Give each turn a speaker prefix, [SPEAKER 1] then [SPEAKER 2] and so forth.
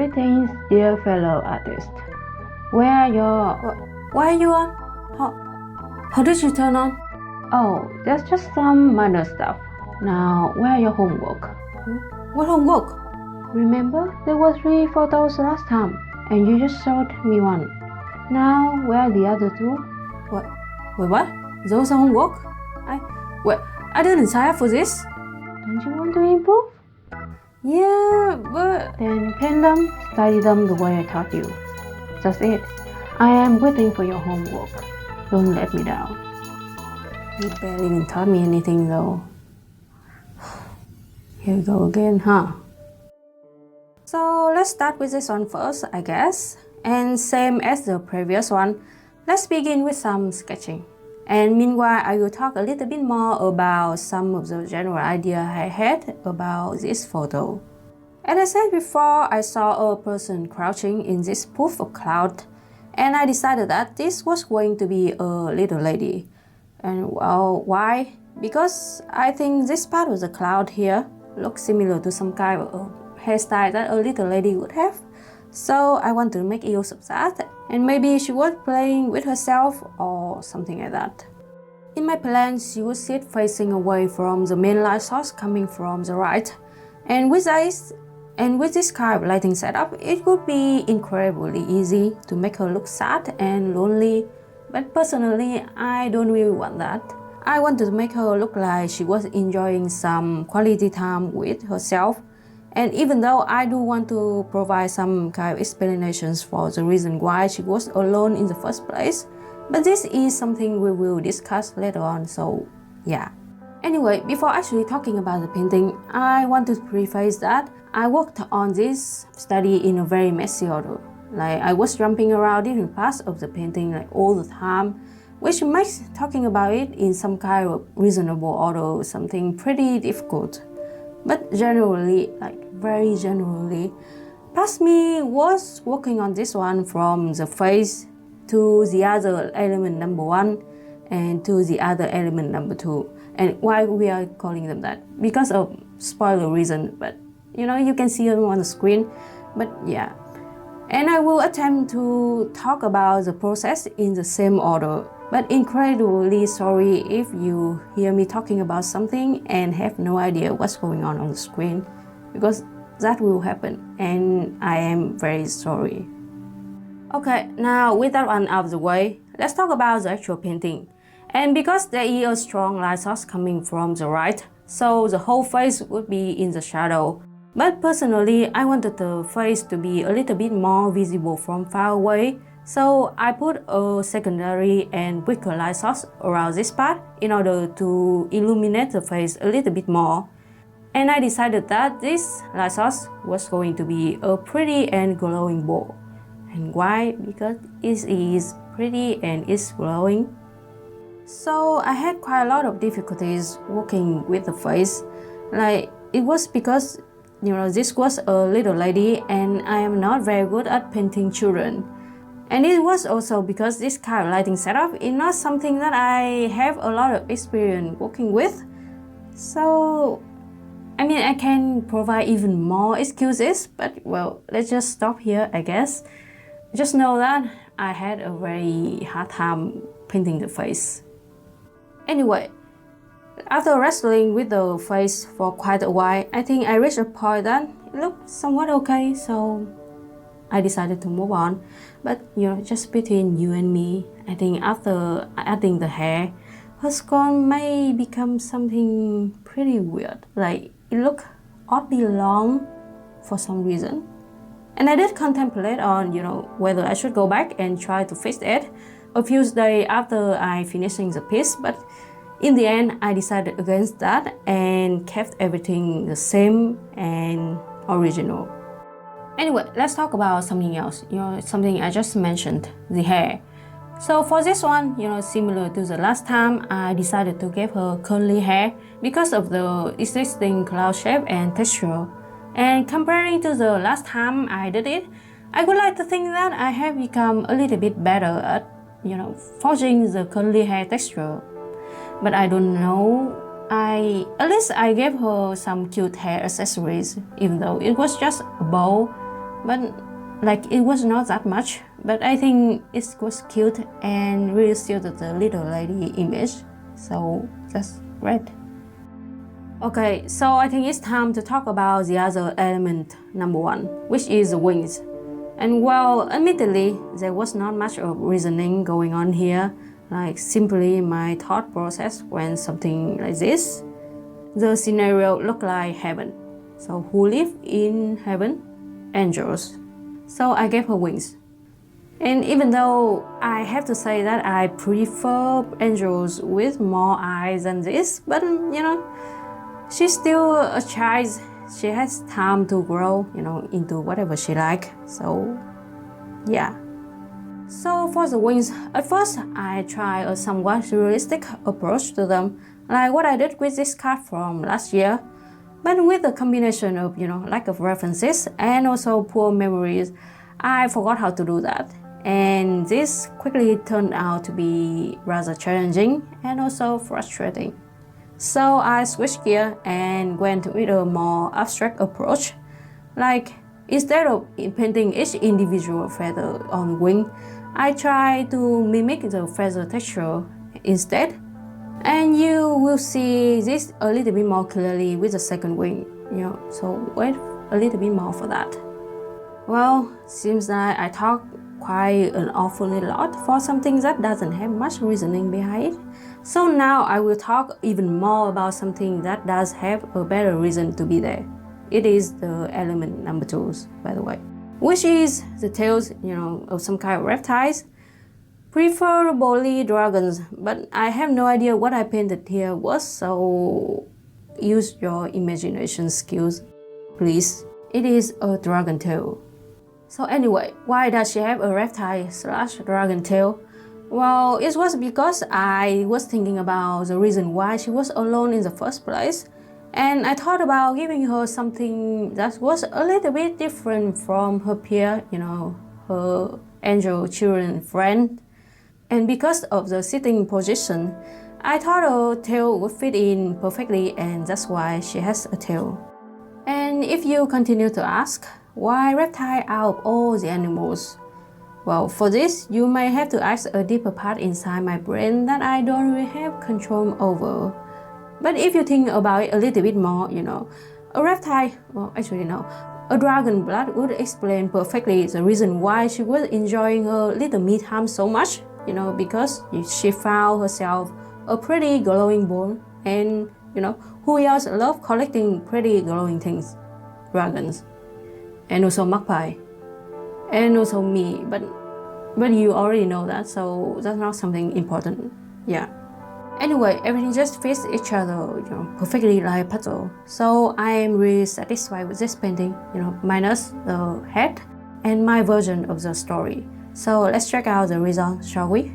[SPEAKER 1] Greetings, dear fellow artist. Where are your...
[SPEAKER 2] Why are you on? How did you turn on?
[SPEAKER 1] Oh, that's just some minor stuff. Now, where are your homework?
[SPEAKER 2] What homework?
[SPEAKER 1] Remember, there were 3 photos last time, and you just showed me one. Now, where are the other 2?
[SPEAKER 2] What? Those are homework? I didn't sign up for this.
[SPEAKER 1] Don't you want to improve?
[SPEAKER 2] Yeah, but...
[SPEAKER 1] Then paint them, study them the way I taught you. That's it. I am waiting for your homework. Don't let me down.
[SPEAKER 2] You barely even taught me anything though. Here we go again, huh? So let's start with this one first, I guess. And same as the previous one, let's begin with some sketching. And meanwhile, I will talk a little bit more about some of the general idea I had about this photo. As I said before, I saw a person crouching in this poof of cloud, and I decided that this was going to be a little lady. And well, why? Because I think this part of the cloud here looks similar to some kind of hairstyle that a little lady would have. So I want to make use of that, and maybe she was playing with herself or something like that. In my plan, she would sit facing away from the main light source coming from the right. And with this kind of lighting setup, it would be incredibly easy to make her look sad and lonely. But personally, I don't really want that. I wanted to make her look like she was enjoying some quality time with herself. And even though I do want to provide some kind of explanations for the reason why she was alone in the first place, but this is something we will discuss later on, so yeah. Anyway, before actually talking about the painting, I want to preface that I worked on this study in a very messy order. Like I was jumping around different parts of the painting like all the time, which makes talking about it in some kind of reasonable order something pretty difficult. But generally, like very generally, past me was working on this one from the face to the other element number 1 and to the other element number 2. And why we are calling them that? Because of spoiler reason, but you can see them on the screen. But yeah. And I will attempt to talk about the process in the same order. But incredibly sorry if you hear me talking about something and have no idea what's going on the screen, because that will happen and I am very sorry. Okay, now with that one out of the way, let's talk about the actual painting. And because there is a strong light source coming from the right, so the whole face would be in the shadow. But personally, I wanted the face to be a little bit more visible from far away, so I put a secondary and weaker light source around this part in order to illuminate the face a little bit more. And I decided that this light source was going to be a pretty and glowing ball. And why? Because it is pretty and it's glowing. So I had quite a lot of difficulties working with the face. Like it was because this was a little lady and I am not very good at painting children. And it was also because this kind of lighting setup is not something that I have a lot of experience working with. So, I can provide even more excuses, but well, let's just stop here, I guess. Just know that I had a very hard time painting the face. Anyway, after wrestling with the face for quite a while, I think I reached a point that it looked somewhat okay, so I decided to move on. But just between you and me, I think after adding the hair, her skull may become something pretty weird. Like it looked oddly long for some reason. And I did contemplate on, whether I should go back and try to fix it a few days after I finishing the piece, but in the end, I decided against that and kept everything the same and original. Anyway, let's talk about something else, something I just mentioned, the hair. So for this one, similar to the last time, I decided to give her curly hair because of the existing cloud shape and texture. And comparing to the last time I did it, I would like to think that I have become a little bit better at, forging the curly hair texture. But I don't know, at least I gave her some cute hair accessories, even though it was just a bow. but like it was not that much, but I think it was cute and really suited the little lady image, so that's great. Okay, so I think it's time to talk about the other element, number 1, which is the wings. And well, admittedly, there was not much of reasoning going on here, like simply my thought process when something like this. The scenario looked like heaven. So who live in heaven? Angels. So I gave her wings. And even though I have to say that I prefer angels with more eyes than this, but she's still a child. She has time to grow, into whatever she like. So yeah. So for the wings, at first I tried a somewhat realistic approach to them, like what I did with this card from last year. But with the combination of, lack of references and also poor memories, I forgot how to do that. And this quickly turned out to be rather challenging and also frustrating. So I switched gear and went with a more abstract approach. Like, instead of painting each individual feather on wing, I tried to mimic the feather texture instead. And you will see this a little bit more clearly with the second wing, so wait a little bit more for that. Well, seems like I talk quite an awfully lot for something that doesn't have much reasoning behind it. So now I will talk even more about something that does have a better reason to be there. It is the element number 2, by the way, which is the tails, of some kind of reptiles. Preferably dragons, but I have no idea what I painted here was, so use your imagination skills, please. It is a dragon tail. So anyway, why does she have a reptile/dragon tail? Well, it was because I was thinking about the reason why she was alone in the first place, and I thought about giving her something that was a little bit different from her peer, her angel children friend. And because of the sitting position, I thought her tail would fit in perfectly, and that's why she has a tail. And if you continue to ask, why reptile out of all the animals? Well, for this, you may have to ask a deeper part inside my brain that I don't really have control over. But if you think about it a little bit more, a reptile, a dragon blood would explain perfectly the reason why she was enjoying her little me time so much. Because she found herself a pretty glowing ball, and who else love collecting pretty glowing things? Dragons, and also magpie, and also me. But you already know that, so that's not something important. Yeah. Anyway, everything just fits each other, perfectly like a puzzle. So I am really satisfied with this painting, minus the head and my version of the story. So let's check out the result, shall we?